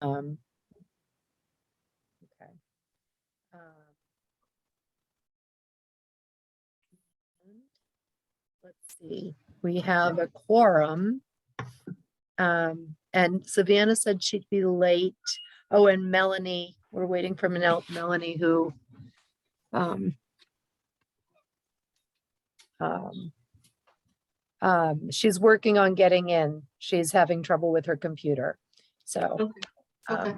Okay. Let's see, we have a quorum. And Savannah said she'd be late. Oh, and Melanie, we're waiting for Melanie who she's working on getting in. She's having trouble with her computer. So, Okay.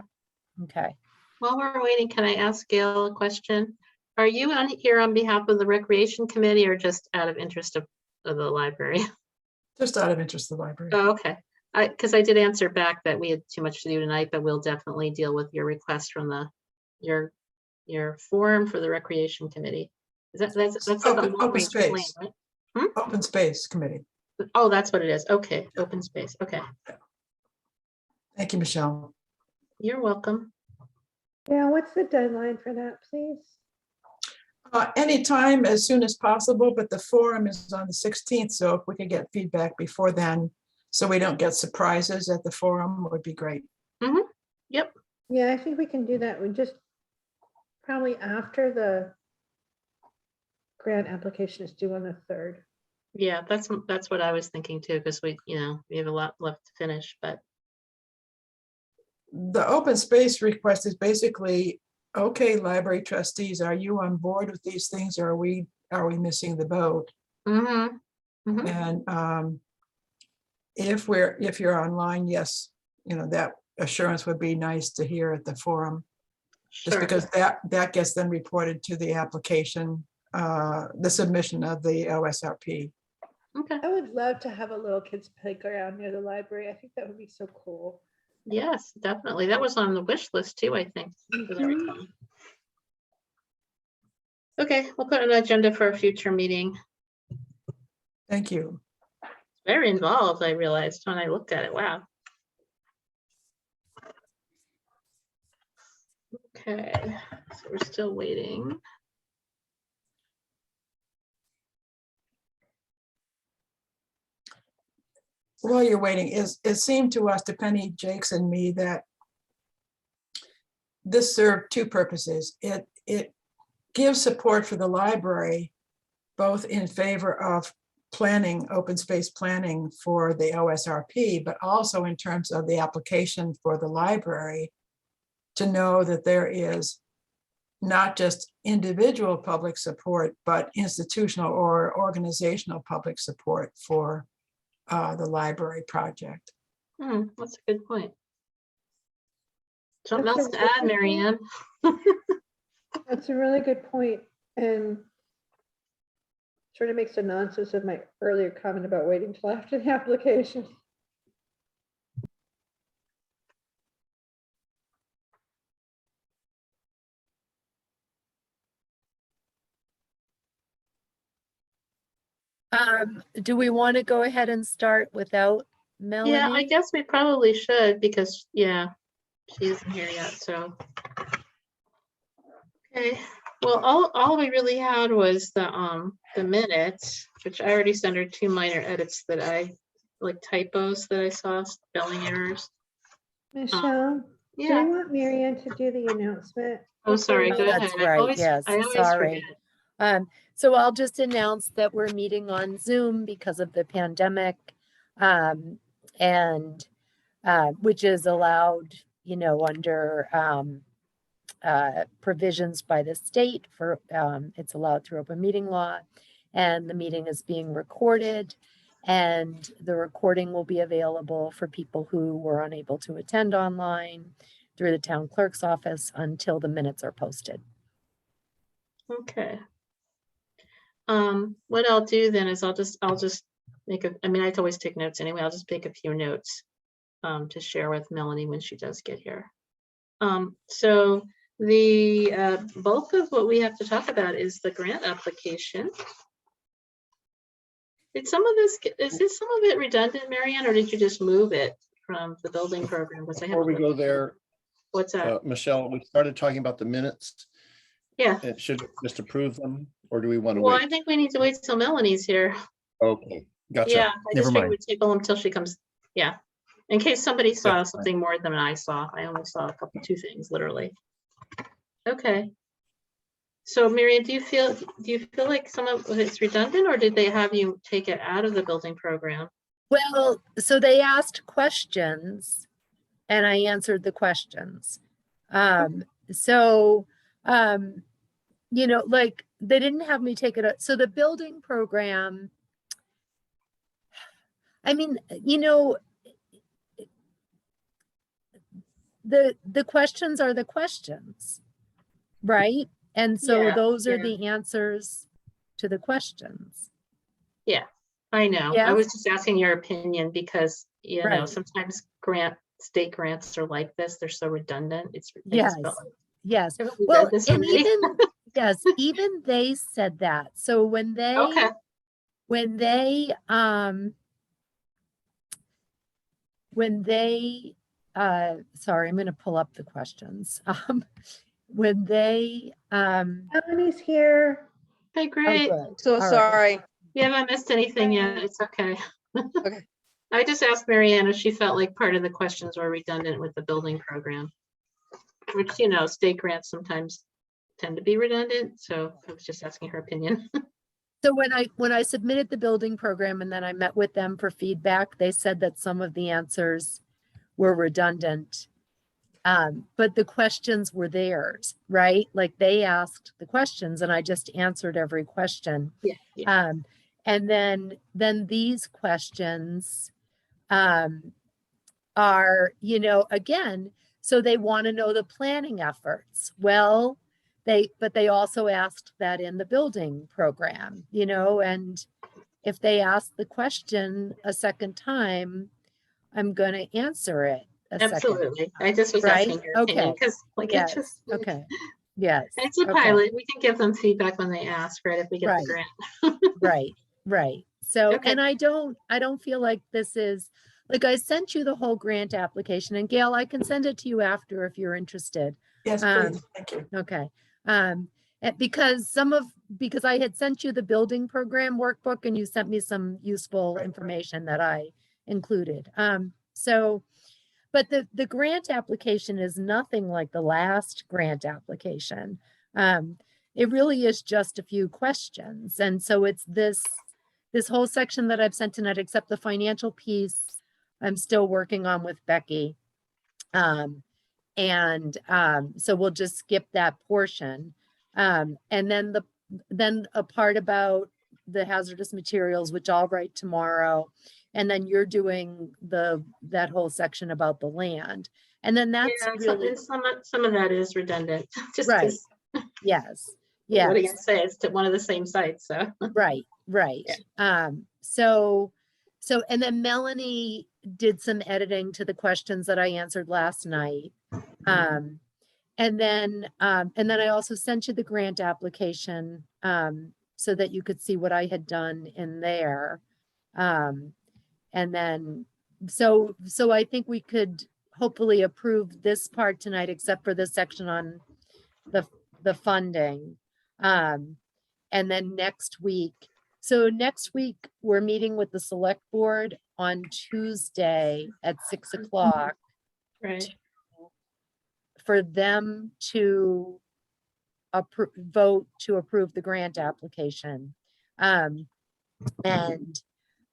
Okay. While we're waiting, can I ask Gail a question? Are you on here on behalf of the Recreation Committee or just out of interest of the library? Just out of interest of the library. Oh, okay. Because I did answer back that we had too much to do tonight, but we'll definitely deal with your request from your form for the Recreation Committee. That's Open space. Lane, right? Open Space Committee. Oh, that's what it is. Okay, open space. Okay, Thank you, Michelle. you're welcome. Yeah, what's the deadline for that, please? Anytime as soon as possible, but the forum is on the 16th. So if we could get feedback before then, so we don't get surprises at the forum, would be great. Yep. Yeah, I think we can do that. We just probably after the grant application is due on the 3rd. Yeah, that's what I was thinking too, because we have a lot left to finish, but The open space request is basically, okay, library trustees, are you on board with these things, or are we missing the boat? And if you're online, yes, that assurance would be nice to hear at the forum, just sure. because that gets then reported to the application, the submission of the OSRP. Okay. I would love to have a little kids playground near the library. I think that would be so cool. Yes, definitely. That was on the wish list too, I think. As I recall. Okay, we'll put an agenda for a future meeting. Thank you. Very involved, I realized when I looked at it. Wow. Okay, so we're still waiting. While you're waiting, it seemed to us, to Penny, Jakes, and me, that this served two purposes. It gives support for the library, both in favor of planning, open space planning for the OSRP, but also in terms of the application for the library, to know that there is not just individual public support, but institutional or organizational public support for the library project. That's a good point. Something That's else to add, Marianne? That's a really good point, and sort of makes the nonsense of my earlier comment about waiting till after the application. Do we want to go ahead and start without Melanie? Yeah, I guess we probably should, because she isn't here yet, so. Okay, well, all we really had was the minutes, which I already sent her 2 minor edits that I, like typos that I saw, spelling errors. Michelle, do Yeah. you want Marianne to do the announcement? Oh, sorry, go ahead. That's right, yes, I always sorry. forget. So I'll just announce that we're meeting on Zoom because of the pandemic, and which is allowed, under provisions by the state for, it's allowed through open meeting law, and the meeting is being recorded, and the recording will be available for people who were unable to attend online through the town clerk's office until the minutes are posted. Okay. What I'll do then is I'll just make I always take notes anyway. I'll just make a few notes to share with Melanie when she does get here. So the bulk of what we have to talk about is the grant application. Is some of it redundant, Marianne, or did you just move it from the building program? Before we go there, what's that? Michelle, we started talking about the minutes. Yeah. It should just approve them, or do we want to Well, wait? I think we need to wait till Melanie's here. Okay, gotcha. Yeah, I just Never figured mind. we'd table them till she comes. Yeah. In case somebody saw fine. something more than I saw. I only saw two things, literally. Okay. So Miriam, do you feel like some of it's redundant, or did they have you take it out of the building program? Well, so they asked questions and I answered the questions. So, like they didn't have me take it out. So the building program, I mean, the questions are the questions, right? And so Yeah, those are yeah. the answers to the questions. Yeah, I know. I Yes. was just asking your opinion because, Right. sometimes state grants are like this. They're so redundant. I Yes. just felt like, Yes. haven't we Well, read this and already? even, yes, even they said that. So when they, Okay. when they, sorry, I'm going to pull up the questions. When they, Melanie's here. Okay, oh, great. good. So All right. sorry. You haven't missed anything yet. It's okay. Okay. I just asked Marianne if she felt like part of the questions were redundant with the building program, which, state grants sometimes tend to be redundant. So I was just asking her opinion. So when I submitted the building program and then I met with them for feedback, they said that some of the answers were redundant. But the questions were theirs, right? Like they asked the questions and I just answered every question. Yeah. And then these questions are, again, so they want to know the planning efforts. Well, but they also asked that in the building program, and if they ask the question a second time, I'm going to answer it a second Absolutely. time, I just was right? asking your opinion Okay. because Yes. it just, Okay. Yes. it's a Okay. pilot. We can give them feedback when they ask, right? If we get Right. the grant. Right. So, Okay. and I don't feel like this is, like I sent you the whole grant application, and Gail, I can send it to you after if you're interested. Yes, please. Thank you. Okay. Because I had sent you the building program workbook and you sent me some useful Right. information that I included. But the grant application is nothing like the last grant application. It really is just a few questions. And so it's this whole section that I've sent tonight, except the financial piece I'm still working on with Becky. So we'll just skip that portion. And then a part about the hazardous materials, which I'll write tomorrow. And then you're doing that whole section about the land. And then that's really some of that is redundant. Just right. because. Yes. What are you Yes. gonna say? It's to one of the same sites. So. Right. Yeah. So and then Melanie did some editing to the questions that I answered last night. And then I also sent you the grant application so that you could see what I had done in there. And then so I think we could hopefully approve this part tonight, except for this section on the funding. And then next week, we're meeting with the select board on Tuesday at 6 o'clock Right. for them to vote to approve the grant application. And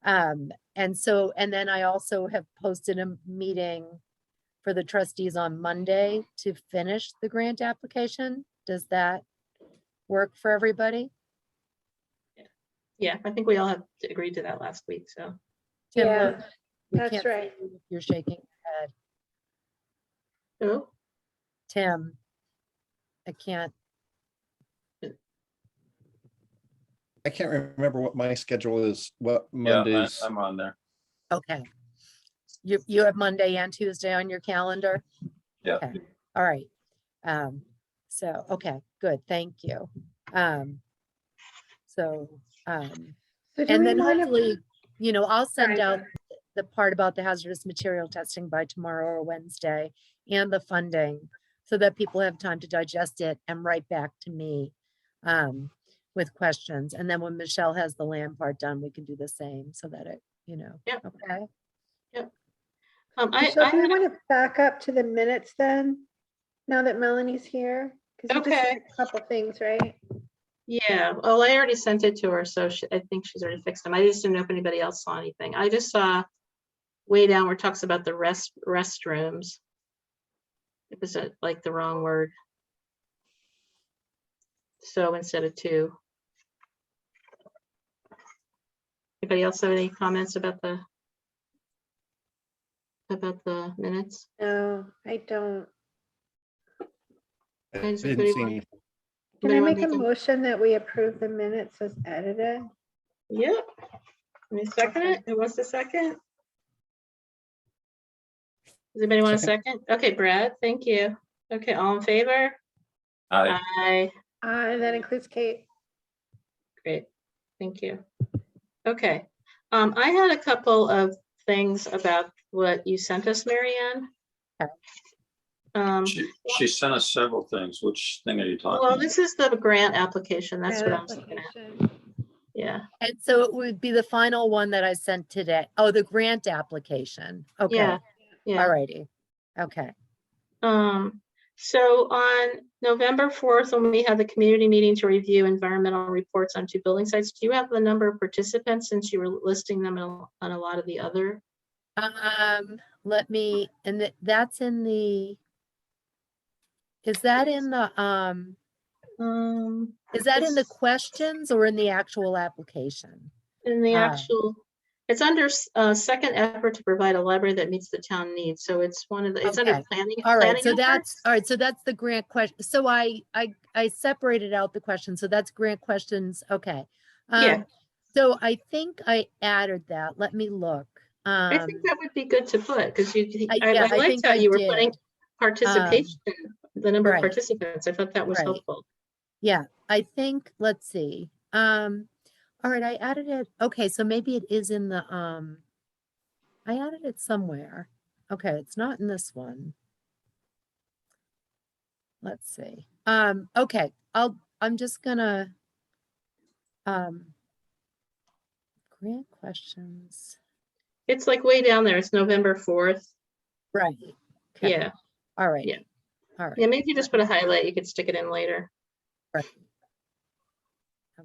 then I also have posted a meeting for the trustees on Monday to finish the grant application. Does that work for everybody? Yeah, I think we all have agreed to that last week. So. Tim, Yeah, we that's can't see right. you if you're shaking your head. Oh. Tim, I can't. I can't remember what my schedule is, what Yeah, Mondays. I'm on there. Okay. You have Monday and Tuesday on your calendar? Yeah. Okay. All right. So, okay, good. Thank you. So do And we then want to- hopefully, I'll send Sorry. out the part about the hazardous material testing by tomorrow or Wednesday and the funding so that people have time to digest it and write back to me with questions. And then when Michelle has the land part done, we can do the same so that it, Yep. okay. Michelle, do you want to back up to the minutes then? Now that Melanie's here? Because you just Okay. said a couple things, right? Yeah, well, I already sent it to her, so I think she's already fixed them. I just didn't know if anybody else saw anything. I just saw way down where it talks about the restrooms. It was like the wrong word. So instead of 2. Anybody else have any comments about the minutes? No, I don't. I Does didn't anybody see want- any. Can I Anybody make a wanna motion that we approve the minutes as edited? Yep. Let me second it. Who wants a second? Does anybody want a second? Okay, Brad, thank you. Okay, all in favor? Aye. Aye. That includes Kate. Great, thank you. Okay, I had a couple of things about what you sent us, Marianne. She sent us several things. Which thing are you talking Well, about? this is the grant application. That's what I Grant was looking at. application. Yeah, And so it would be the final one that I sent today. Oh, the grant application. Okay, yeah, yeah. all righty. Okay. So on November 4th, when we had the community meeting to review environmental reports on 2 building sites, do you have the number of participants since you were listing them on a lot of the other? Let me, and that's in the, is that in the, is that in the It's questions or in the actual application? in the Ah. actual, it's under second effort to provide a library that meets the town needs. So it's one of the, it's under Okay. planning. All right, planning so that's, efforts. all right, so that's the grant question. So I separated out the question, so that's grant questions, okay. Yeah. So I think I added that. Let me look. I think that would be good to put, because yeah, I I liked think how I you were putting did. participation, the number of right. participants. I thought that was Right. helpful. Yeah, I think, let's see. All right, I added it. Okay, so maybe it is in the, I added it somewhere. Okay, it's not in this one. Let's see. Okay, I'm just gonna, grant questions. It's like way down there. It's November 4th. Right. Okay. Yeah. All right. Yeah. All right. Yeah, maybe you just put a highlight. You could stick it in later. Right.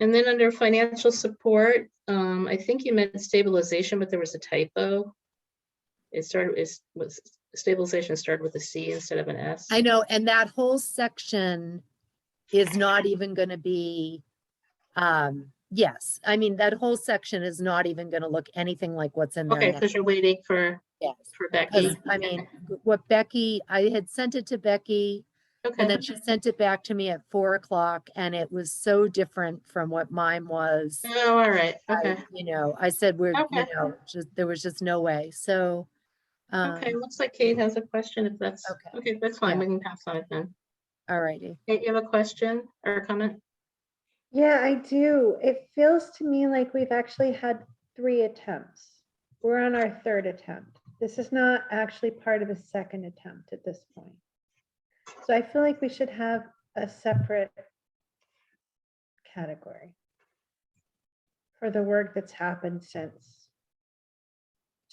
And then under financial support, I think you meant stabilization, but there was a typo. It was stabilization started with a C instead of an S. I know, and that whole section is not even gonna be, yes, I mean, that whole section is not even gonna look anything like what's in there Okay, now. because you're waiting for Yes, Becky. because I mean, what Becky, I had sent it to Becky, Okay. and then she sent it back to me at 4 o'clock, and it was so different from what mine was. Oh, all right. Okay. I said, we're, Okay. there was just no way, so. Okay, looks like Kate has a question if that's, Okay. okay, that's fine. Yeah. We can pass on it then. All righty. Kate, you have a question or a comment? Yeah, I do. It feels to me like we've actually had 3 attempts. We're on our 3rd attempt. This is not actually part of a 2nd attempt at this point. So I feel like we should have a separate category for the work that's happened since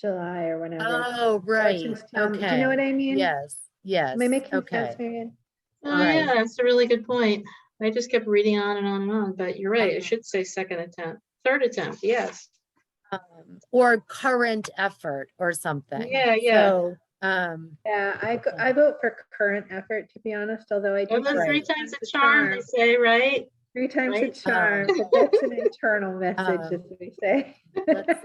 July or whenever. Oh, Or right, since town- okay. Do you know what I mean? Yes, yes, Am I making okay. sense, Marianne? Oh, Right. yeah, that's a really good point. I just kept reading on and on and on, but you're right. It Uh-huh. should say 2nd attempt, 3rd attempt. Yes. Or current effort or something. Yeah, yeah. So, Yeah, I vote for current effort, to be honest, although I do. Well, then think 3 Right. times a charm, they say, right? 3 times a Right? charm, but that's an internal message, as we say. let's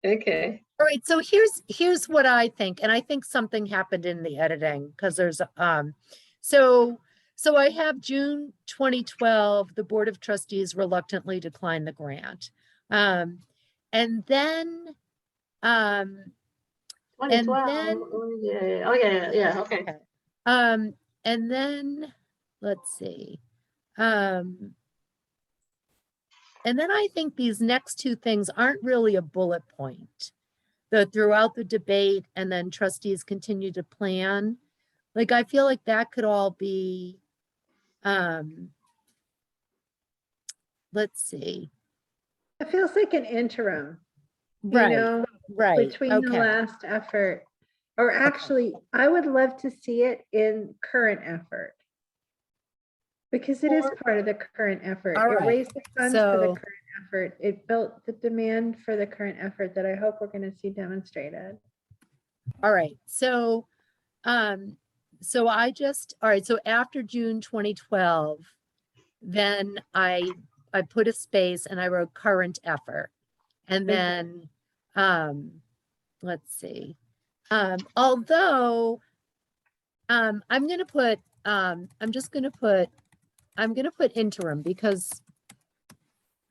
Okay. all right, so here's what I think, and I think something happened in the editing, because there's, so I have June 2012, the Board of Trustees reluctantly declined the grant. And then, and 2012. then, Yeah. Oh, yeah. Okay. and then, let's see. And then I think these next 2 things aren't really a bullet point. Throughout the debate, and then trustees continue to plan. Like, I feel like that could all be, let's see. It feels like an interim, you Right, know, right, between the okay, last effort. Or actually, I would love to see it in current effort. Because it is Or- part of the current effort. All It right, raised the funds for the so- current effort. It built the demand for the current effort that I hope we're gonna see demonstrated. all right, so, all right, so after June 2012, then I put a space and I wrote current effort. And Okay. then, let's see, although, I'm gonna put, I'm gonna put interim because,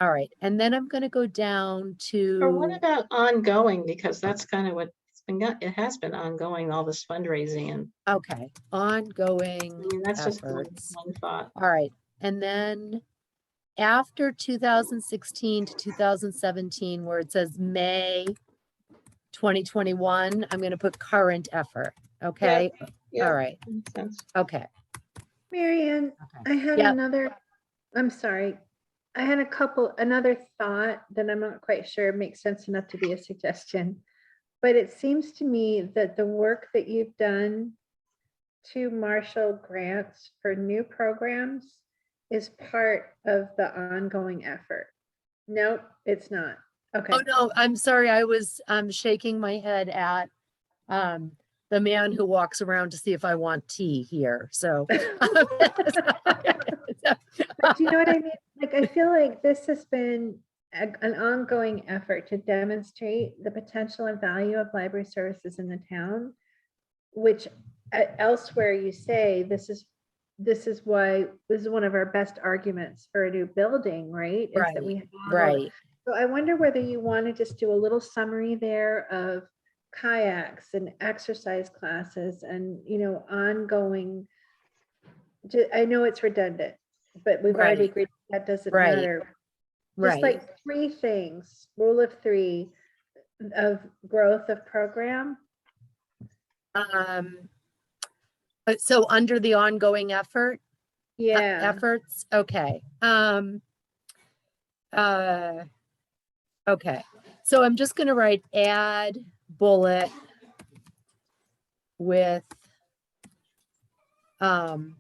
all right, and then I'm gonna go down Or what to, about ongoing? Because that's kind of what it's been, it has been ongoing, all this fundraising, and okay, I ongoing mean, that's just efforts. one thought. All right, and then after 2016 to 2017, where it says May 2021, I'm gonna put current effort, okay? Yeah, All right, makes sense. okay, Marianne, okay. I had Yep. another, I'm sorry. I had another thought that I'm not quite sure makes sense enough to be a suggestion. But it seems to me that the work that you've done to marshal grants for new programs is part of the ongoing effort. Nope, it's not. Okay. Oh, no, I'm sorry, I was, shaking my head at, the man who walks around to see if I want tea here, so. But do you know what I mean? Like, I feel like this has been an ongoing effort to demonstrate the potential and value of library services in the town, which elsewhere you say this is one of our best arguments for a new building, right? Is that we have all the- Right, So I wonder whether you want to just do a little summary there of kayaks and exercise classes and, ongoing. I know it's redundant, but we've already Right. agreed that doesn't Right. matter. right, Just like 3 things, rule of 3 of growth of program. so under the ongoing effort, Yeah. efforts, okay, okay, so I'm just gonna write add bullet with, um,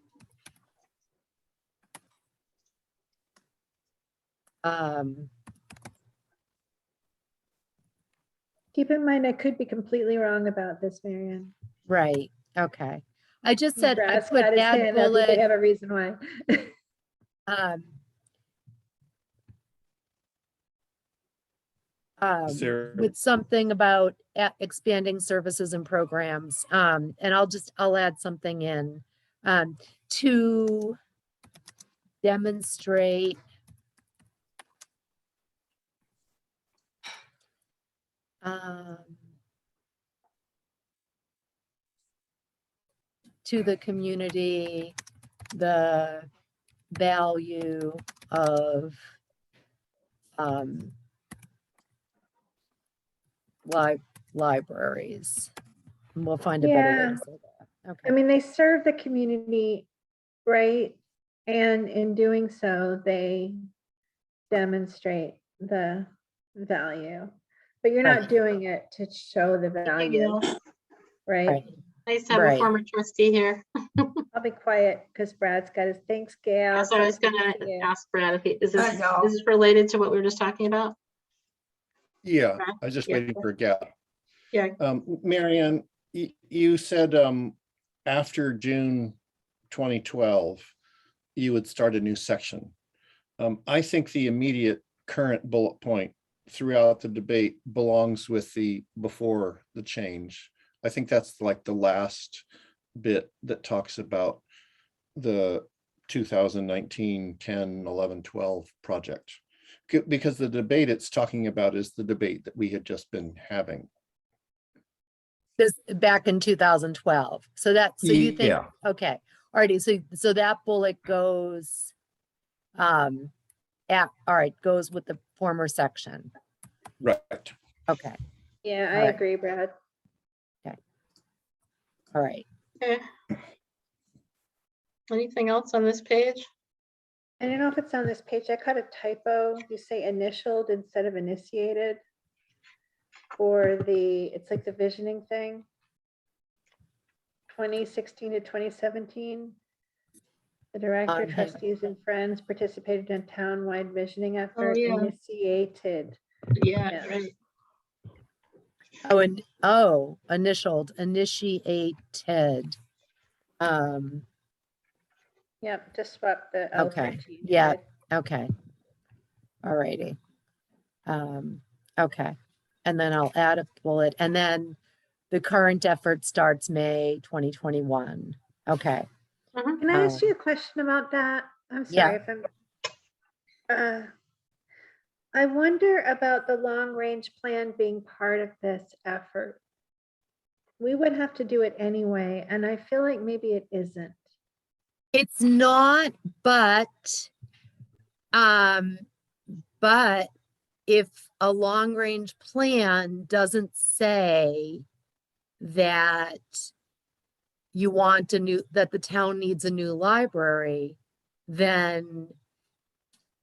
Keep in mind, I could be completely wrong about this, Marianne. right, okay. I just said I Brad's put got his add hand up. He could bullet, have a reason why. Sarah, with something about expanding services and programs. And I'll add something in, to demonstrate to the community the value of libraries. And we'll find a better way Yeah. to say that. I Okay, mean, they serve the community, right? And in doing so, they demonstrate the value. But you're not Right. doing it to show the You value, know, right? right, nice to have a Right. former trustee here. I'll be quiet because Brad's got his, thanks, Gail. That's what I was Good to gonna see you. ask Brad if he, is I know. this is related to what we were just talking about? yeah, Brad? I was just Yeah. waiting for a gap. Yeah. Marianne, you said after June 2012, you would start a new section. I think the immediate current bullet point throughout the debate belongs with the before the change. I think that's like the last bit that talks about the 2019, 10, 11, 12 project. Because the debate it's talking about is the debate that we had just been having. this back in 2012. So you think, Yeah. okay, alrighty, so that bullet goes, all right, goes with the former section. Right. Okay, Yeah, I Alright. agree, Brad. all right. Okay. Anything else on this page? I don't know if it's on this page. I caught a typo. You say initialed instead of initiated. for it's like the visioning thing. 2016 to 2017. The director, hang on. trustees, and friends participated in a town-wide visioning effort yeah. initiated. Yeah, Yes. right. Initiated. Yep, just swap the L for Okay, T. yeah. Okay. All righty. Okay. And then I'll add a bullet, and then the current effort starts May 2021. Okay. Can I ask you a question about that? I'm Yeah. sorry if I'm. I wonder about the long-range plan being part of this effort. We would have to do it anyway, and I feel like maybe it isn't. It's not, but if a long range plan doesn't say that you want that the town needs a new library, then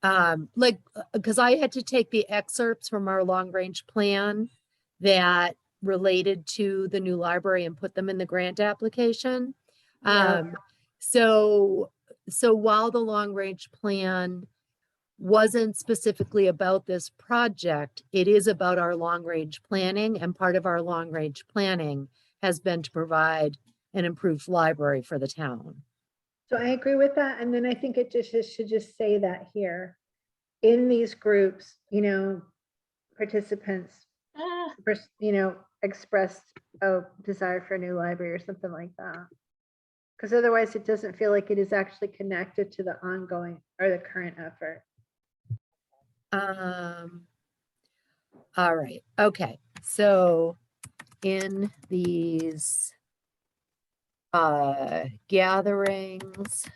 because I had to take the excerpts from our long range plan that related to the new library and put them in the grant application. Yeah. So while the long range plan wasn't specifically about this project, it is about our long range planning, and part of our long range planning has been to provide an improved library for the town. So I agree with that. And then I think it should just say that here. In these groups, participants, expressed a desire for a new library or something like that. Because otherwise it doesn't feel like it is actually connected to the ongoing or the current effort. All right. Okay. So in these gatherings,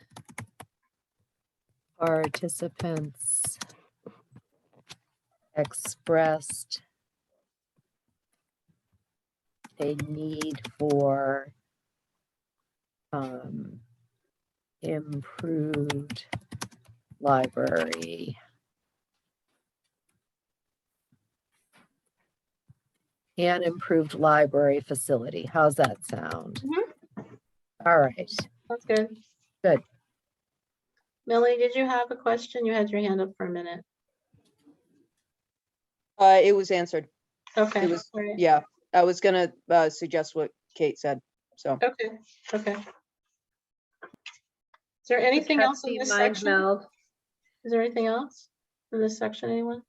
participants expressed a need for improved library and improved library facility. How's that sound? All right. That's good. Good. Millie, did you have a question? You had your hand up for a minute. It was answered. Okay. It was, all right. yeah, I was gonna suggest what Kate said, so. Okay. Okay. Is there anything else in Trustee this mind section? meld. Is there anything else in this section, anyone?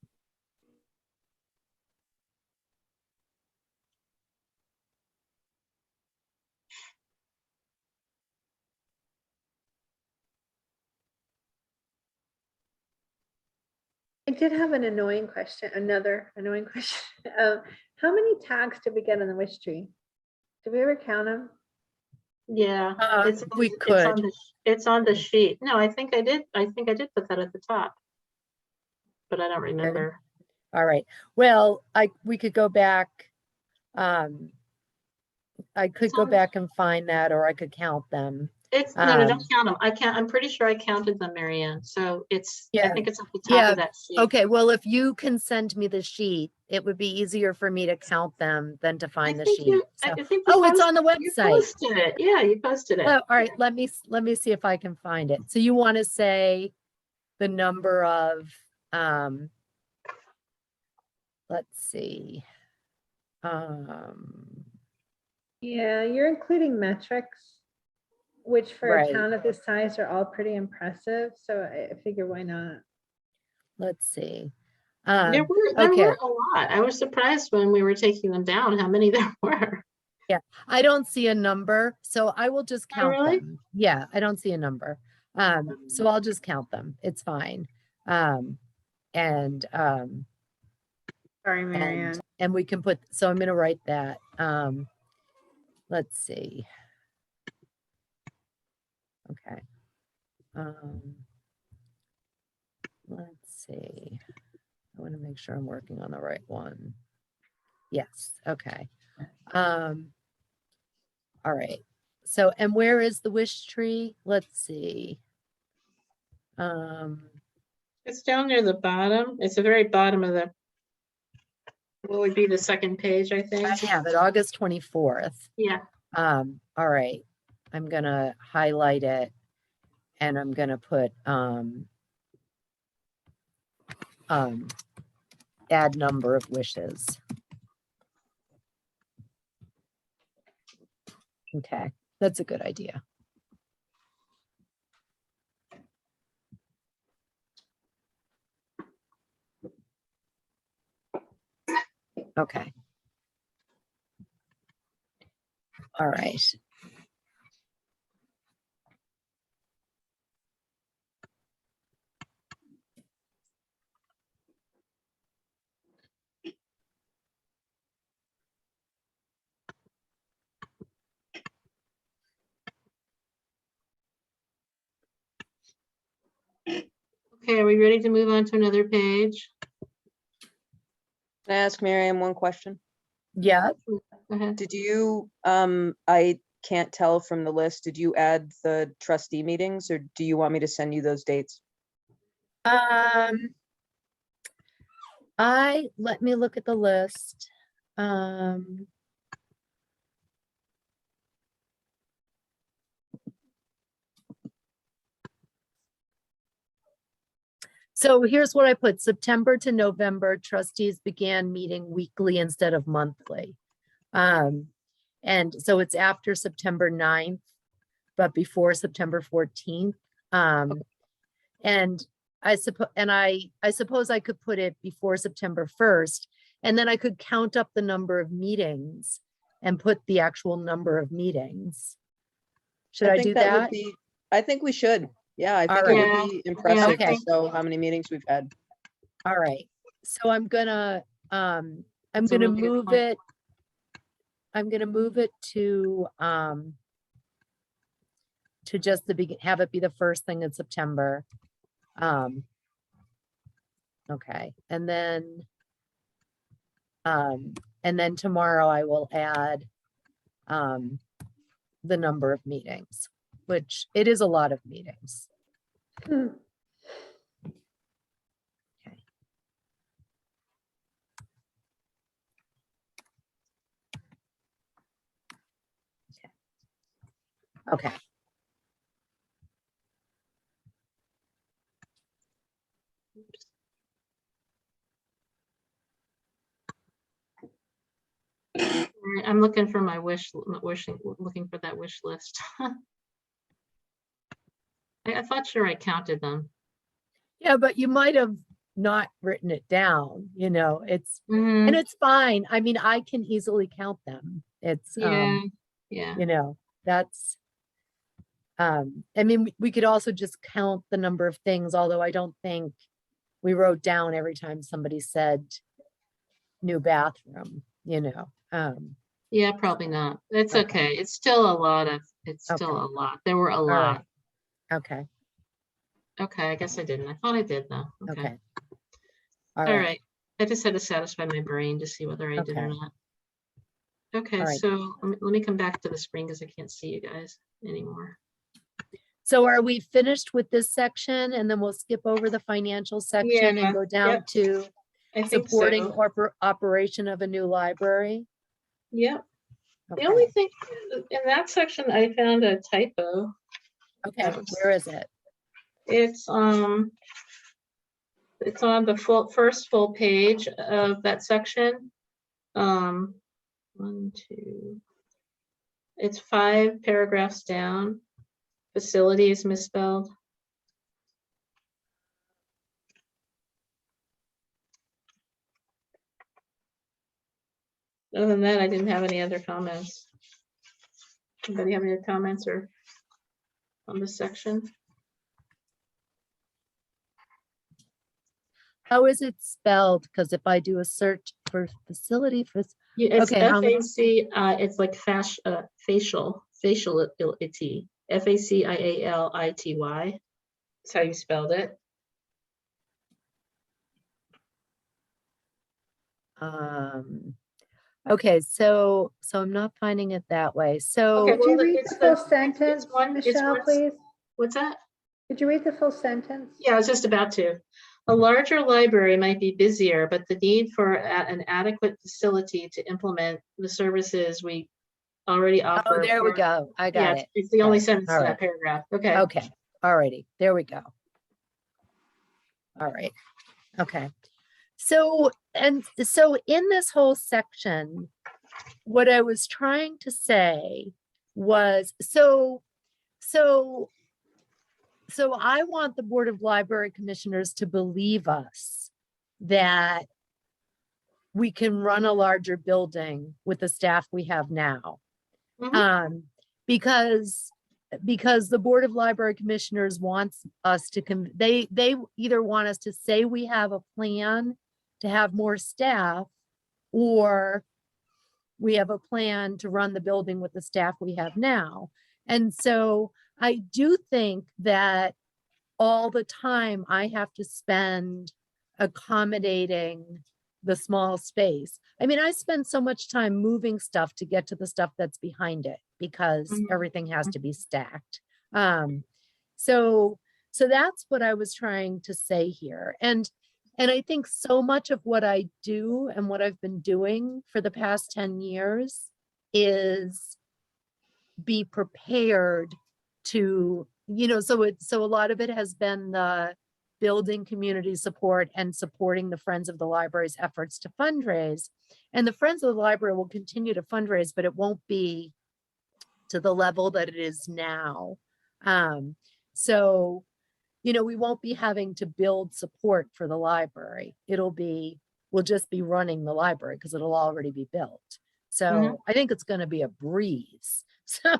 I did have an annoying question, another annoying question. How many tags did we get on the wish tree? Did we ever count them? Yeah, We could. It's on the sheet. No, I think I did put that at the top, but I don't remember. All right. Well, we could go back. I could It's go on- back and find that, or I could count them. No, don't count them. I'm pretty sure I counted them, Marianne. So I Yeah. think it's at the top Yeah, of that sheet. Okay, well, if you can send me the sheet, it would be easier for me to count them than to I find the think sheet. you, So- I think you Oh, it's on the you website. posted it. Yeah, you posted it. Oh, all right, let me see if I can find it. So you want to say the number of, let's see. Yeah, you're including metrics, which for Right. a town of this size are all pretty impressive. So I figure why not? Let's see. There were okay. a lot. I was surprised when we were taking them down, how many there were. I don't see a number, so I will just Oh, count really? them. Yeah, I don't see a number. So I'll just count them. It's fine. Sorry, Marianne. And we can put, so I'm gonna write that. Let's see. Okay. Let's see. I want to make sure I'm working on the right one. Yes, okay. All right. So, and where is the wish tree? Let's see. It's down near the bottom. It's the very bottom of the what would be the second page, I think. I have it, August 24th. Yeah, All right, I'm gonna highlight it and I'm gonna put, add number of wishes. Okay, that's a good idea. Okay. All right. okay, are we ready to move on to another page? Can I ask Miriam one question? Yeah, Go ahead. Did you, I can't tell from the list, did you add the trustee meetings or do you want me to send you those dates? let me look at the list. So here's what I put, September to November, trustees began meeting weekly instead of monthly. And so it's after September 9th, but before September 14th. And I suppose I could put it before September 1st, and then I could count up the number of meetings and put the actual number of meetings. Should I think do would that? be- I think we should. Yeah, I think All it right. would be impressive Okay. to show how many meetings we've had. All right, so I'm gonna That's a really good move point. it. I'm gonna move it to just have it be the first thing in September. Okay, and then tomorrow I will add the number of meetings, which it is a lot of meetings. Hmm. Okay. All right, I'm looking for my looking for that wish list. I thought sure I counted them. Yeah, but you might have not written it down, it's, Mhm, and it's fine. I mean, I can easily count them. It's, yeah, yeah. that's, I mean, we could also just count the number of things, although I don't think we wrote down every time somebody said new bathroom, Yeah, probably not. It's Okay. okay. It's still a lot of, it's still Okay. a lot. There were a All lot. right. Okay, Okay, I guess I didn't. I thought I did though. Okay. okay. All All right, right. I just had to satisfy my brain to see whether I did or Okay. not. Okay, All right. so let me come back to the screen because I can't see you guys anymore. So are we finished with this section and then we'll skip over the financial section Yeah, and go down yep. to I think supporting so. operation of a new library? Yep. The only Okay, thing in that section, I found a typo. okay, where is it? It's on the first full page of that section. 1, 2. It's 5 paragraphs down. Facility is misspelled. Other than that, I didn't have any other comments. Anybody have any comments or on this section? How is it spelled? Because if I do a search for facility for, Yeah, it's Okay, how many- FAC, it's like faciality, FACIALITY. That's how you spelled it. okay, so I'm not finding it that way. So, Okay, Could you well, read it's the full the- it's sentence, one- it's Michelle, one- please? What's that? Could you read the full sentence? Yeah, I was just about to. A larger library might be busier, but the need for an adequate facility to implement the services we already Oh, offer. there we for- go. I Yeah, got it. it's the only Good. sentence All in right. that paragraph. Okay. Okay, all righty, there we go. All right, okay. So, and so in this whole section, what I was trying to say was, so I want the Board of Library Commissioners to believe us that we can run a larger building with the staff we have now. Mhm. Because the Board of Library Commissioners wants us to they either want us to say we have a plan to have more staff, or we have a plan to run the building with the staff we have now. And so I do think that all the time I have to spend accommodating the small space. I mean, I spend so much time moving stuff to get to the stuff that's behind it because Mhm. everything has to be stacked. So that's what I was trying to say here. And I think so much of what I do and what I've been doing for the past 10 years is be prepared to, so a lot of it has been the building community support and supporting the Friends of the Library's efforts to fundraise. And the Friends of the Library will continue to fundraise, but it won't be to the level that it is now. So, we won't be having to build support for the library. We'll just be running the library because it'll already be built. So Mhm. I think it's going to be a breeze. So,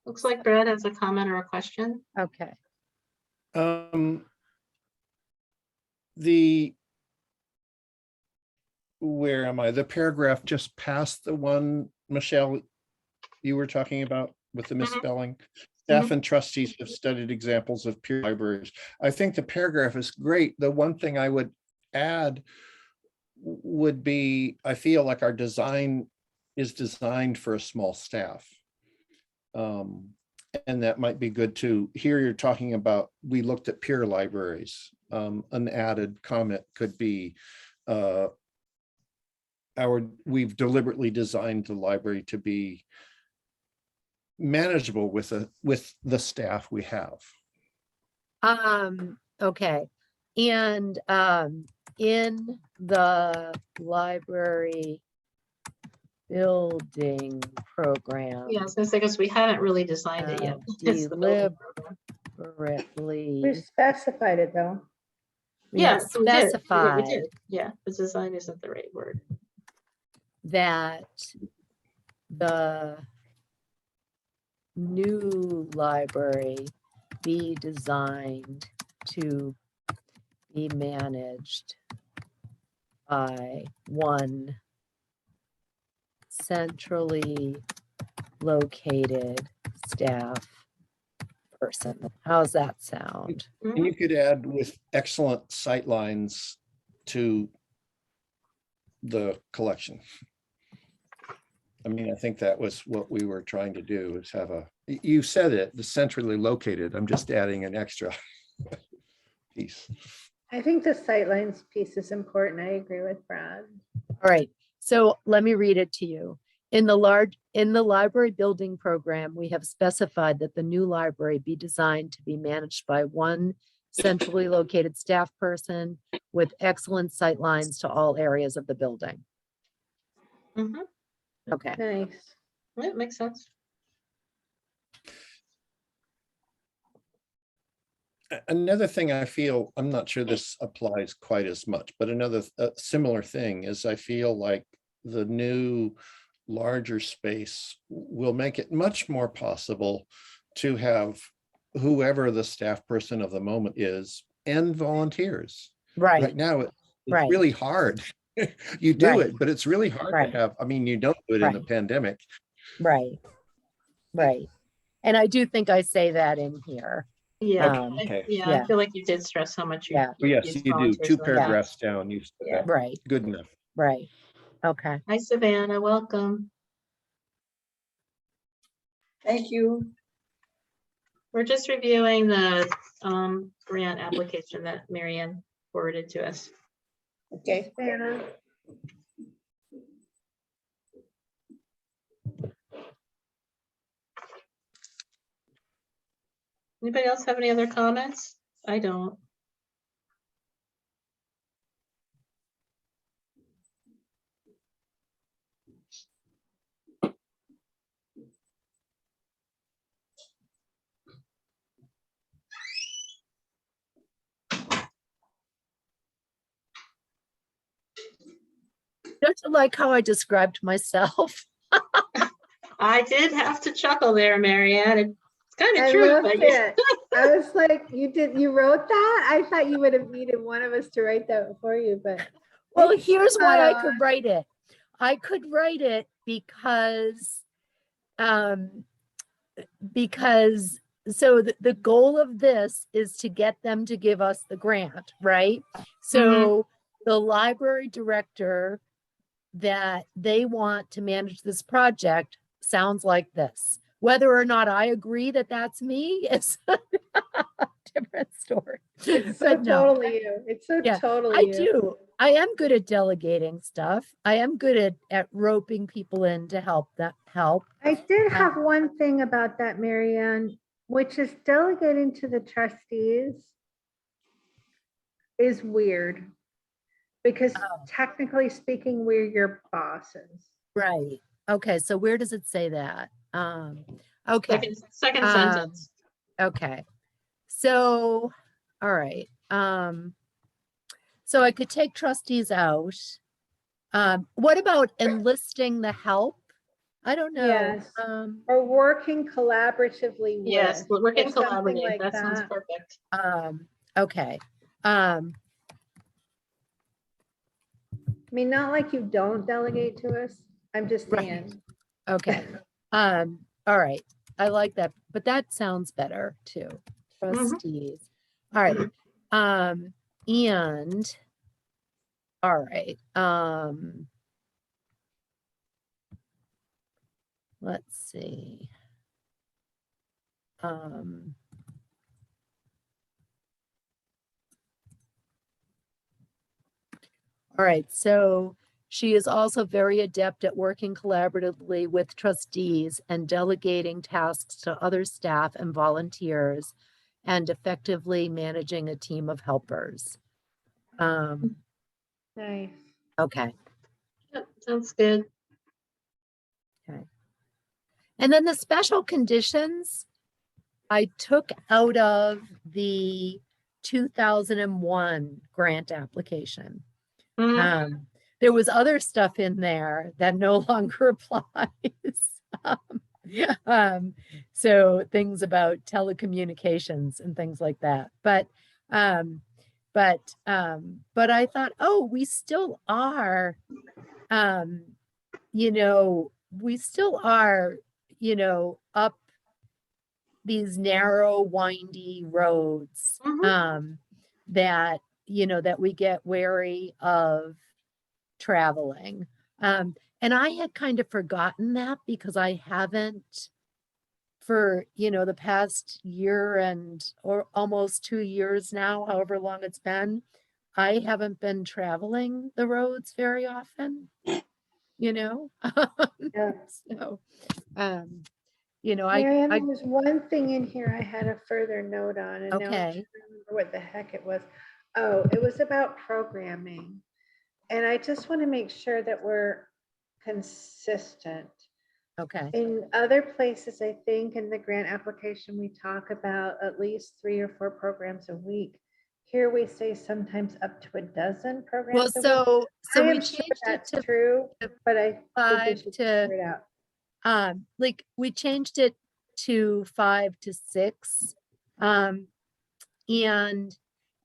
Looks like Brad has a comment or a question. okay. Where am I? The paragraph just past the one, Michelle, you were talking about with the misspelling. Staff and trustees have studied examples of peer libraries. I think the paragraph is great. The one thing I would add would be, I feel like our design is designed for a small staff. And that might be good too. Here you're talking about, we looked at peer libraries. An added comment could be, we've deliberately designed the library to be manageable with the staff we have. Okay. And in the library building program. Yeah, I was gonna say, because we haven't really designed it yet. It's the building program. Deliberately. We've specified it though. we Yes, we did. Yeah, we specified did. Yeah, the design isn't the right word. that the new library be designed to be managed by one centrally located staff person. How's that sound? And you could add with excellent sight lines to the collection. I mean, I think that was what we were trying to do, is have you said it, the centrally located. I'm just adding an extra piece. I think the sightlines piece is important. I agree with Brad. All right, so let me read it to you. In the library building program, we have specified that the new library be designed to be managed by one centrally located staff person with excellent sight lines to all areas of the building. Mhm. Okay. Nice. Yeah, it makes sense. Another thing I feel, I'm not sure this applies quite as much, but another similar thing is I feel like the new larger space will make it much more possible to have whoever the staff person of the moment is and volunteers. Right. Right now, it's Right. really hard. You do Right. it, but it's really hard Right. to have. I mean, you don't do it in the Right. pandemic. Right. Right. And I do think I say that in here. Yeah, Okay. yeah, Yeah. I feel like you did stress how much you. Yeah. Oh, yes, use you do. volunteers 2 in the past. paragraphs down. You said Yeah. that. Right. Good enough. Right. Okay. Hi, Savannah, welcome. Thank you. We're just reviewing the grant application that Marianne forwarded to us. Okay. Anna. Anybody else have any other comments? I don't. Don't you like how I described myself? I did have to chuckle there, Marianne. It's kind I of true, loved but it. I was like, you wrote that? I thought you would have needed one of us to write that for you, but. Well, it's here's why I spot could on. write it. I could write it because so the goal of this is to get them to give us the grant, right? So the library director that they want to manage this project sounds like this. Whether or not I agree that that's me is a different story. It's so But no, totally you. It's so Yeah, totally I you. do. I am good at delegating stuff. I am good at roping people in to help. I did have one thing about that, Marianne, which is delegating to the trustees is weird. Because technically speaking, we're your bosses. Right. Okay. So where does it say that? Okay. second sentence. Okay. So, all right. So I could take trustees out. What about enlisting the help? I don't know. Yes. Or working collaboratively with. Yes, we're getting or something collaborative. like That sounds perfect. Okay. I mean, not like you don't delegate to us. I'm just Right. saying. Okay. All right. I like that, but that sounds better too. Trustees. All right. And all right. Let's see. All right, so she is also very adept at working collaboratively with trustees and delegating tasks to other staff and volunteers and effectively managing a team of helpers. Nice. Okay. Yep, sounds good. Okay. And then the special conditions I took out of the 2001 grant application. There was other stuff in there that no longer applies. So things about telecommunications and things like that. But I thought, oh, we still are, up these narrow, windy roads that we get wary of traveling. And I had kind of forgotten that because I haven't for, the past year or almost 2 years now, however long it's been, I haven't been traveling the roads very often, Yeah. So, Marianne, there was one thing in here I had a further note on, and now I'm Okay. trying to remember what the heck it was. Oh, it was about programming. And I just want to make sure that we're consistent. Okay. In other places, I think in the grant application, we talk about at least 3 or 4 programs a week. Here we say sometimes up to a dozen Well, programs a week. so I we am sure changed it that's to true, but I think we 5 should to figure it out. we changed it to 5 to 6.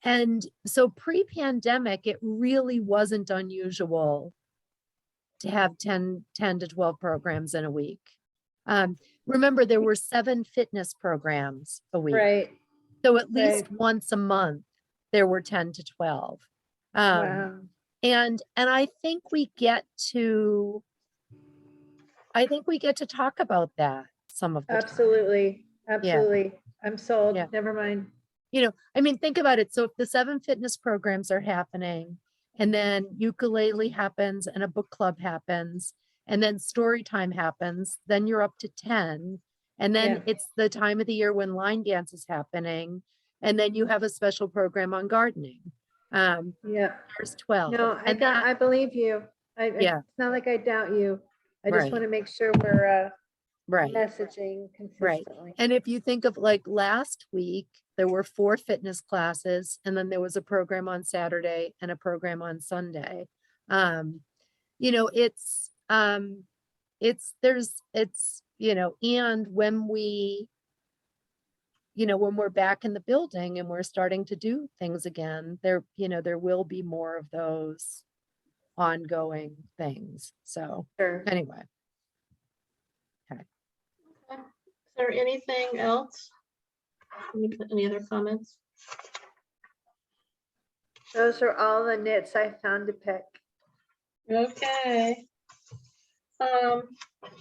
And so pre-pandemic, it really wasn't unusual to have 10 to 12 programs in a week. Remember, there were 7 fitness programs a week. Right. So at least Right. once a month, there were 10 to 12. Wow. And I think we get to talk about that some of the time. Absolutely. Absolutely. I'm sold. Yeah. Never mind. You know, I mean, think about it. So if the 7 fitness programs are happening, and then ukulele happens and a book club happens, and then story time happens, then you're up to 10. And then Yeah. it's the time of the year when line dance is happening. And then you have a special program on gardening. Yeah. There's 12. No, And that- I believe you. Yeah. It's not like I doubt you. I just Right. want to make sure we're right. messaging consistently. And if you think of like last week, there were 4 fitness classes, and then there was a program on Saturday and a program on Sunday. You know, you know, and when we, you know, when we're back in the building and we're starting to do things again, there, you know, there will be more of those ongoing things. So Sure. anyway. Is there anything else? Any other comments? Those are all the nits I found to pick. Okay.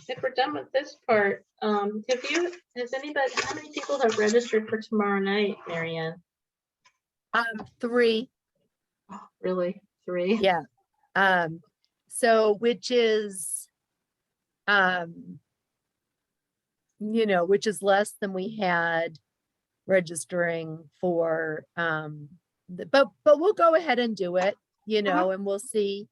If we're done with this part, has anybody, how many people have registered for tomorrow night, Marianne? 3. Really? 3? Yeah. So which is, you know, which is less than we had registering for, but we'll go ahead and do it, you know, and we'll see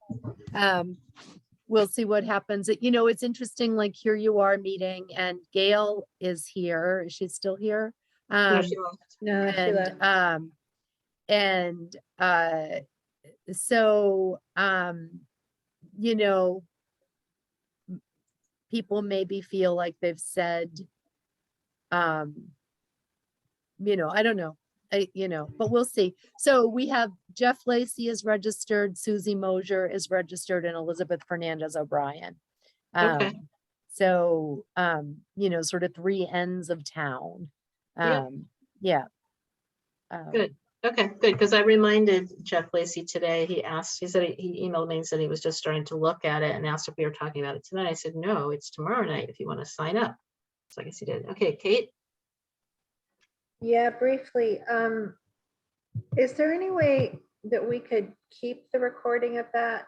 what happens. You know, it's interesting, like here you are meeting and Gail is here. Is she still here? No, she left. No, she left. So, you know, people maybe feel like they've said, you know, I don't know, you know, but we'll see. So we have Jeff Lacey is registered, Susie Mosier is registered, and Elizabeth Fernandez O'Brien. Okay. So, you know, sort of 3 ends of town. Yep. Yeah. Good. Okay, good, because I reminded Jeff Lacey today, he said, he emailed me and said he was just starting to look at it and asked if we were talking about it tonight. I said, no, it's tomorrow night if you want to sign up. So I guess he did. Okay, Kate? Yeah, briefly. Is there any way that we could keep the recording of that?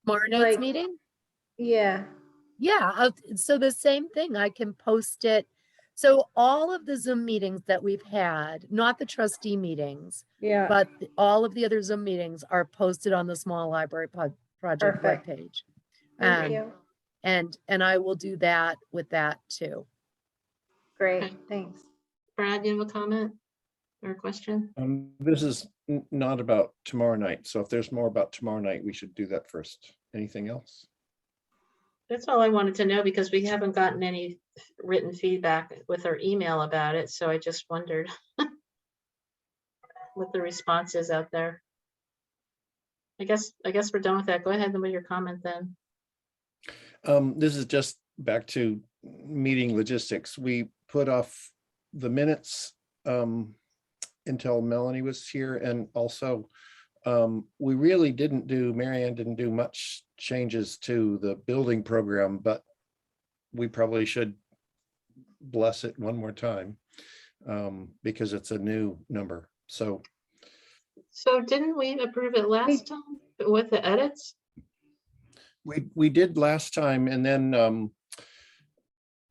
Tomorrow night's Like- meeting? Yeah. Yeah, so the same thing, I can post it. So all of the Zoom meetings that we've had, not the trustee meetings, Yeah. but all of the other Zoom meetings are posted on the small library project Perfect. webpage. Thank you. And I will do that with that too. Great. Okay. Thanks. Brad, you have a comment or a question? This is not about tomorrow night. So if there's more about tomorrow night, we should do that first. Anything else? That's all I wanted to know because we haven't gotten any written feedback with our email about it. So I just wondered what the response is out there. I guess we're done with that. Go ahead with your comment then. This is just back to meeting logistics. We put off the minutes until Melanie was here, and also we really Marianne didn't do much changes to the building program, but we probably should bless it one more time because it's a new number. So didn't we approve it last time with the edits? we did last time, and then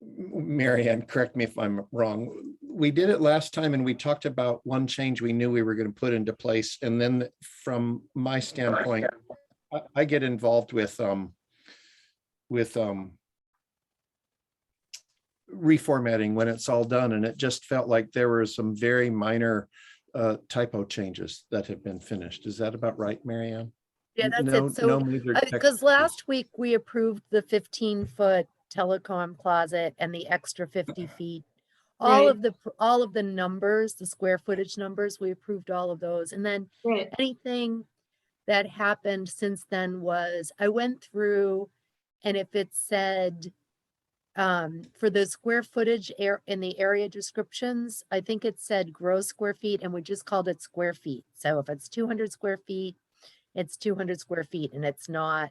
Marianne, correct me if I'm wrong. We did it last time and we talked about one change we knew we were going to put into place. And then from my standpoint, I get involved with reformatting when it's all done. And it just felt like there were some very minor typo changes that have been finished. Is that about right, Marianne? Yeah, that's No, it. So, no major because last week we approved the 15-foot telecom closet and the extra 50 feet. All Right. of the numbers, the square footage numbers, we approved all of those. And then Right. anything that happened since then was I went through, and if it said for the square footage in the area descriptions, I think it said gross square feet and we just called it square feet. So if it's 200 square feet, it's 200 square feet, and it's not,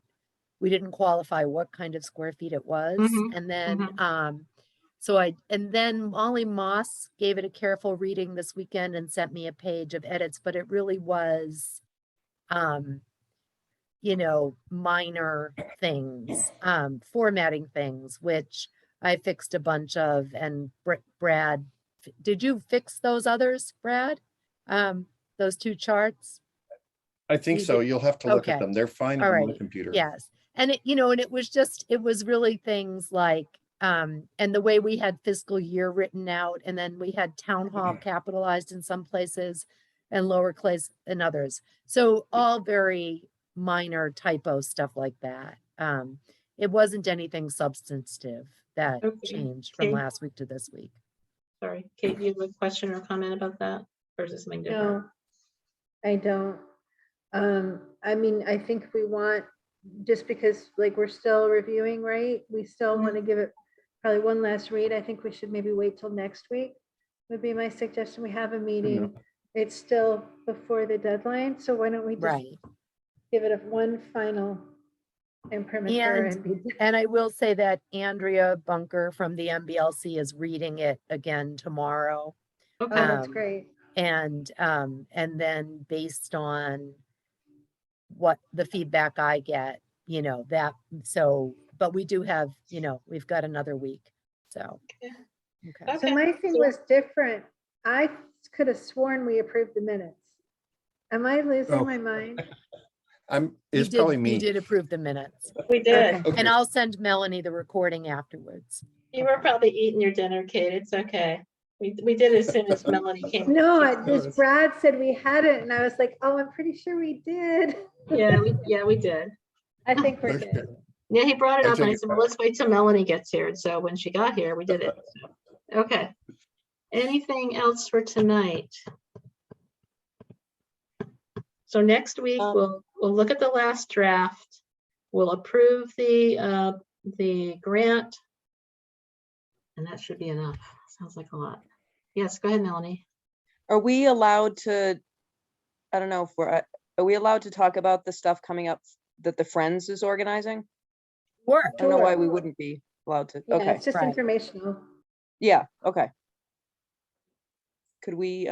we didn't qualify what kind of square feet it was. Mhm, And then and then Molly Moss gave it a careful reading this weekend and sent me a page of edits, but it really was, minor things, formatting things, which I fixed a bunch of, and Brad, did you fix those others, Brad? Those two charts? I think You so. did- You'll have to look at Okay. them. They're fine All on my right. computer. Yes. And and it was really things like, and the way we had fiscal year written out, and then we had town hall capitalized in some places and lowercase in others. So all very minor typo stuff like that. It wasn't anything substantive that Okay. changed from Okay. last week to this week. Sorry, Kate, do you have a question or comment about that? Or is this something different? No, I don't. I mean, I think we want, just because like we're still reviewing, right? We still want to give it probably one last read. I think we should maybe wait till next week would be my suggestion. We have a meeting. It's still before the deadline, so why don't we just Right. give it a one final imprimatur And- and be And I will say that Andrea Bunker from the MBLC is reading it again tomorrow. Oh, Okay, that's Um, great. And then based on what the feedback I get, but we do have, we've got another week, so. Okay. So Okay, my thing so- was different. I could have sworn we approved the minutes. Am I losing Oh. my mind? It's probably You me. did approve the minutes. we did. Okay. Okay. And I'll send Melanie the recording afterwards. You were probably eating your dinner, Kate. It's okay. We did as soon as Melanie came. No, came- this Brad said we hadn't, and I was like, oh, I'm pretty sure we did. Yeah, we did. I think we're Okay. good. Yeah, he brought it I up and I take it said, well, let's wait till Melanie gets here. And so when she got here, we did it. So, okay. Anything else for tonight? So next week, we'll look at the last draft. We'll approve the grant. And that should be enough. Sounds like a lot. Yes, go ahead, Melanie. Are we allowed to, I don't know if are we allowed to talk about the stuff coming up that the Friends is organizing? Sure. I don't know why Sure. we wouldn't be allowed to. Yeah, Okay, it's just Right. informational. yeah, okay. Could we,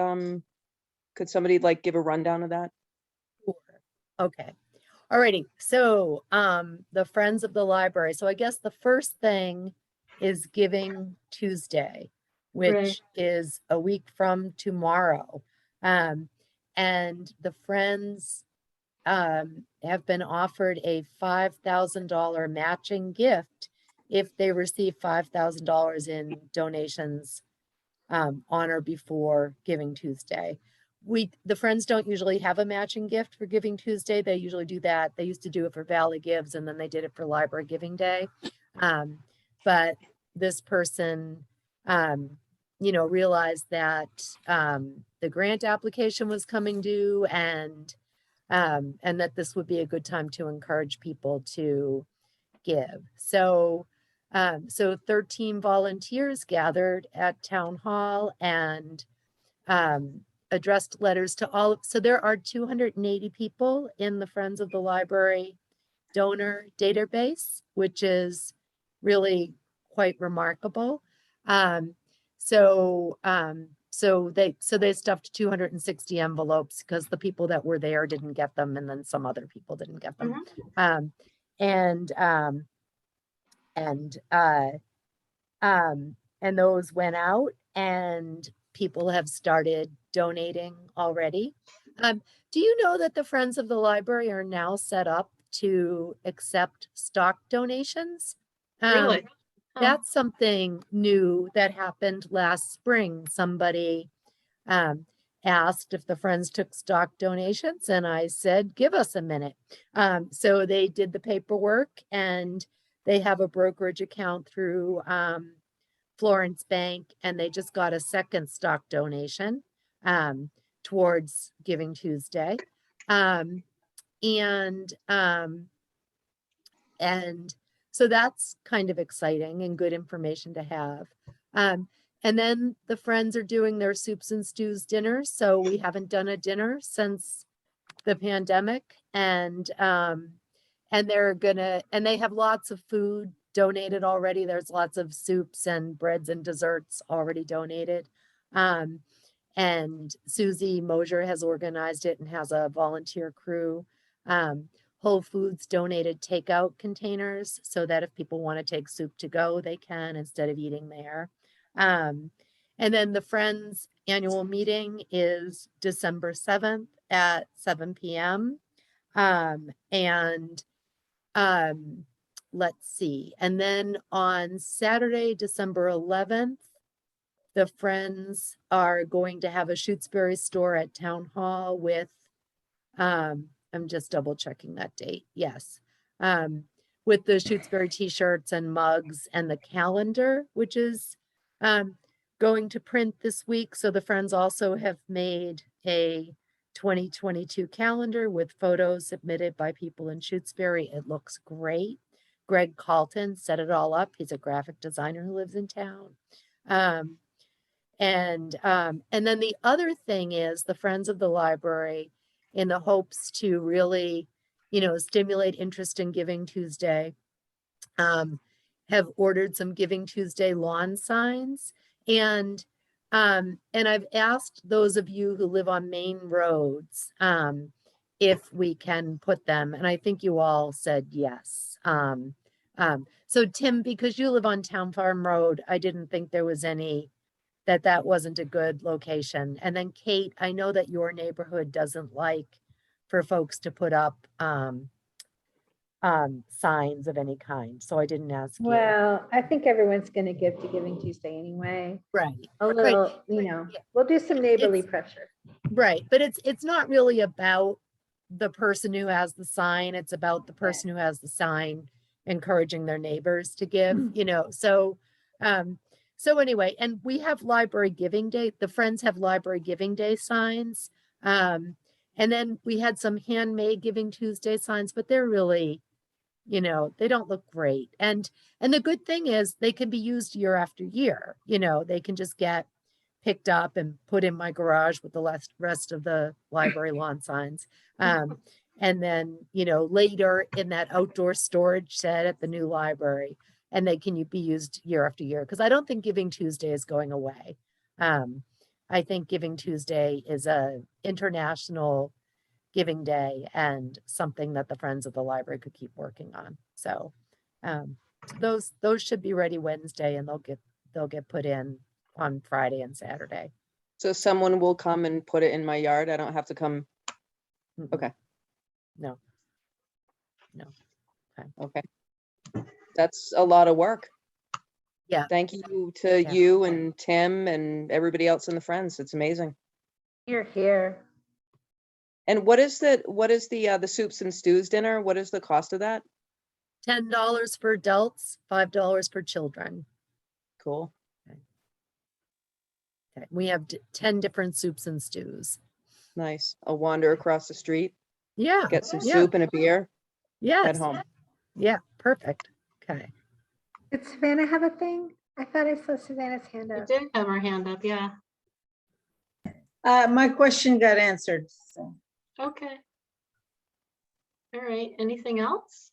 could somebody like give a rundown of that? Sure. Okay. Alrighty. So, the Friends of the Library. So I guess the first thing is Giving Tuesday, which Right. is a week from tomorrow. And the Friends have been offered a $5,000 matching gift if they receive $5,000 in donations on or before Giving Tuesday. The Friends don't usually have a matching gift for Giving Tuesday. They usually do that. They used to do it for Valley Gives, and then they did it for Library Giving Day. But this person, realized that the grant application was coming due, and that this would be a good time to encourage people to give. So 13 volunteers gathered at Town Hall and addressed letters to all. So there are 280 people in the Friends of the Library donor database, which is really quite remarkable. So they stuffed 260 envelopes because the people that were there didn't get them, and then some other people didn't get them. And those went out, and people have started donating already. Do you know that the Friends of the Library are now set up to accept stock donations? Really? Huh. That's something new that happened last spring. Somebody asked if the Friends took stock donations, and I said, give us a minute. So they did the paperwork, and they have a brokerage account through Florence Bank, and they just got a second stock donation towards Giving Tuesday. And so that's kind of exciting and good information to have. And then the Friends are doing their soups and stews dinner. So we haven't done a dinner since the pandemic, and they have lots of food donated already. There's lots of soups and breads and desserts already donated. And Susie Mosier has organized it and has a volunteer crew. Whole Foods donated takeout containers so that if people want to take soup to go, they can instead of eating there. And then the Friends annual meeting is December 7th at 7 p.m. Let's see. And then on Saturday, December 11th, the Friends are going to have a Shutesbury store at Town Hall with, I'm just double checking that date. Yes. With the Shutesbury t-shirts and mugs and the calendar, which is going to print this week. So the Friends also have made a 2022 calendar with photos submitted by people in Shutesbury. It looks great. Greg Calton set it all up. He's a graphic designer who lives in town. And then the other thing is the Friends of the Library, in the hopes to really, stimulate interest in Giving Tuesday, have ordered some Giving Tuesday lawn signs. And I've asked those of you who live on main roads, if we can put them, and I think you all said yes. So Tim, because you live on Town Farm Road, I didn't think there was any, that wasn't a good location. And then Kate, I know that your neighborhood doesn't like for folks to put up signs of any kind, so I didn't ask you. Well, I think everyone's gonna give to Giving Tuesday anyway. Right, A little, yeah. We'll do some neighborly pressure. right, but it's not really about the person who has the sign, it's about the person who has the sign encouraging their neighbors to give, so anyway, and we have Library Giving Day. The Friends have Library Giving Day signs. And then we had some handmade Giving Tuesday signs, but they're really, they don't look great. And the good thing is they can be used year after year. They can just get picked up and put in my garage with the rest of the library lawn signs. And then, later in that outdoor storage shed at the new library. And they can be used year after year, because I don't think Giving Tuesday is going away. I think Giving Tuesday is a international giving day and something that the Friends of the Library could keep working on. So those should be ready Wednesday, and they'll get put in on Friday and Saturday. So someone will come and put it in my yard. I don't have to come. Mm-mm. Okay. No. Okay. That's a lot of work. Yeah. Thank you to Yeah. you and Tim and everybody else in the Friends. It's amazing. You're here. And what is the soups and stews dinner? What is the cost of that? $10 for adults, $5 for children. Cool. Okay. We have 10 different soups and stews. Nice. I'll wander across the street, Yeah. get some Yeah. soup and a beer, Yes. head home. Yeah. Perfect. Okay. Did Savannah have a thing? I thought I saw Savannah's hand I up. did have her hand up, yeah. My question got answered. So. Okay. All right, anything else?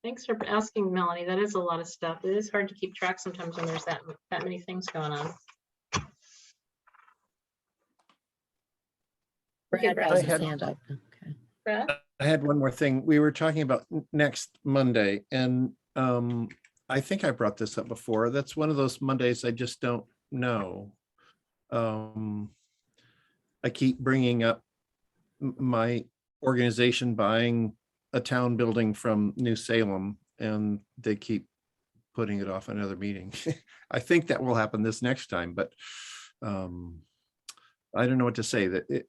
Thanks for asking, Melanie. That is a lot of stuff. It is hard to keep track sometimes when there's that many things going on. Brad Brad. has I his had- hand up. Okay. Brad? I had one more thing. We were talking about next Monday, and I think I brought this up before. That's one of those Mondays I just don't know. I keep bringing up my organization buying a town building from New Salem, and they keep putting it off another meeting. I think that will happen this next time, but I don't know what to say. That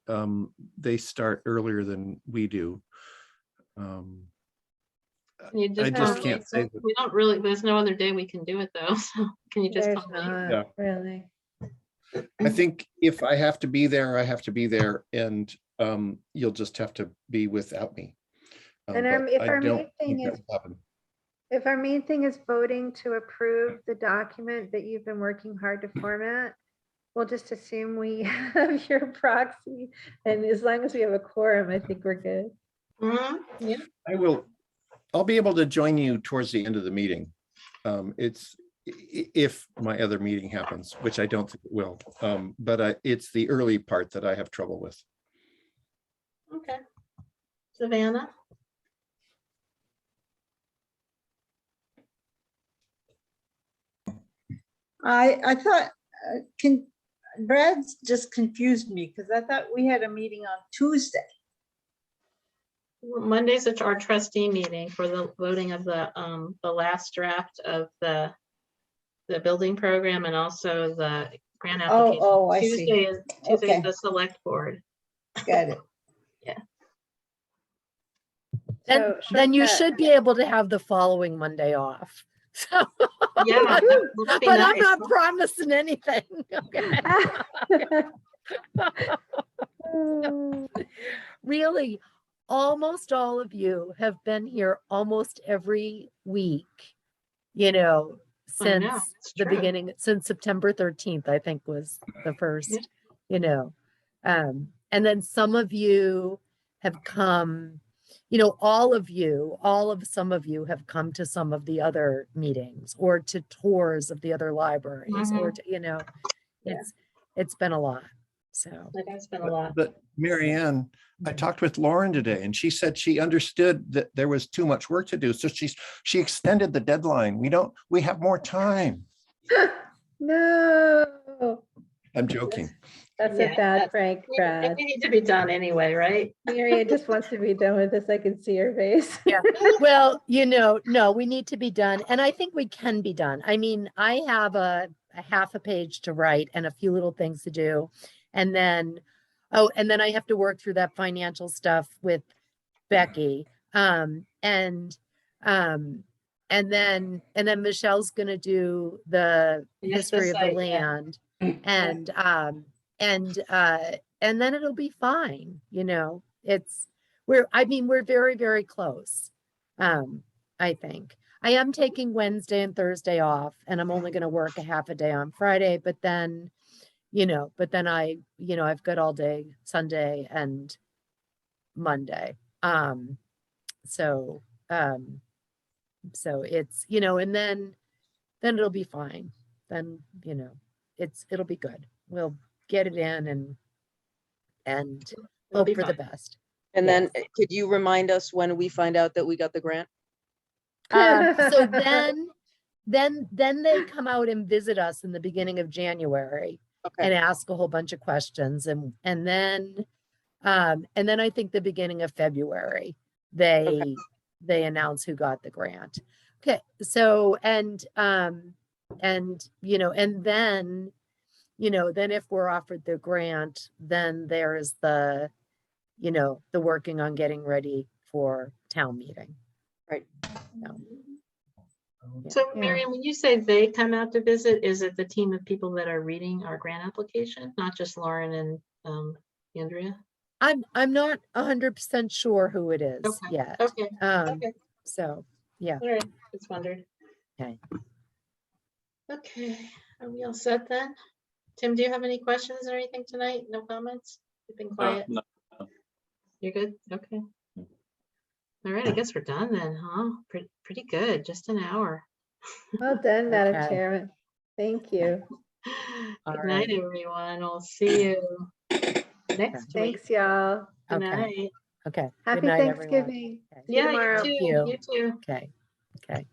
they start earlier than we do. You I just tell can't me. say that. We don't really, there's no other day we can do it though. So can you just There's tell me? not, Yeah. really. I think if I have to be there, I have to be there, and you'll just have to be without me. And But if I our don't main think thing that is, will happen. if our main thing is voting to approve the document that you've been working hard to format, we'll just assume we have your proxy. And as long as we have a quorum, I think we're good. Mhm, yeah. I will I'll be able to join you towards the end of the meeting. It's if my other meeting happens, which I don't think it will. But it's the early part that I have trouble with. Okay. Savannah? I thought, Brad's just confused me because I thought we had a meeting on Tuesday. Monday's our trustee meeting for the voting of the last draft of the building program and also the grant application. Oh, I see. Tuesday is Okay. the select board. Got it. And So then you Shweta- should be able to have the following Monday off. So, Yeah, that'd be but I'm nice. not promising anything. Okay. Really, almost all of you have been here almost every week, I know, since it's the true. beginning, since September 13th, I think was the first, and then some of you have come, some of you have come to some of the other meetings or to tours of the other libraries or to, it's been a lot. So, That has been a lot. But Mary Ann, I talked with Lauren today and she said she understood that there was too much work to do. So she extended the deadline. We have more time. No, I'm joking. that's Yeah, a bad prank, We Brad. need to be done anyway, right? Mary just wants to be done with this. I can see her face. yeah, well, no, we need to be done. And I think we can be done. I mean, I have a half a page to write and a few little things to do. And then I have to work through that financial stuff with Becky. And then Michelle's gonna do the Yes, history of the site, yeah. land. And then it'll be fine, we're very, very close. I think. I am taking Wednesday and Thursday off and I'm only gonna work a half a day on Friday, but then I've got all day Sunday and Monday. So it's, and then it'll be fine. Then, it'll be good. We'll get it in and It'll hope be for the fine. best. And Yes. then could you remind us when we find out that we got the grant? So then they come out and visit us in the beginning of January Okay, and ask a whole bunch of questions. And then I think the beginning of February, they announce who got the grant. Okay. So, and then if we're offered the grant, then there's the working on getting ready for town meeting. Right. So Yeah. Miriam, when you say they come out to visit, is it the team of people that are reading our grant application, not just Lauren and Andrea? I'm not 100% sure who it is Okay, yet. Okay, okay, So, yeah. all right, just wondered. Okay. Okay, are we all set then? Tim, do you have any questions or anything tonight? No comments? You've been quiet. No, You're good? Okay. All right, I guess we're done then, huh? Pretty good, just an hour. Well done, Madam Okay. Chairman. Thank you. All Good night, right. everyone. We'll see you next week. Thanks, y'all. Good Okay. night. Okay. Good Happy night, everyone. Thanksgiving. Okay. See you Yeah, tomorrow. you you. too. You too. Okay. Okay.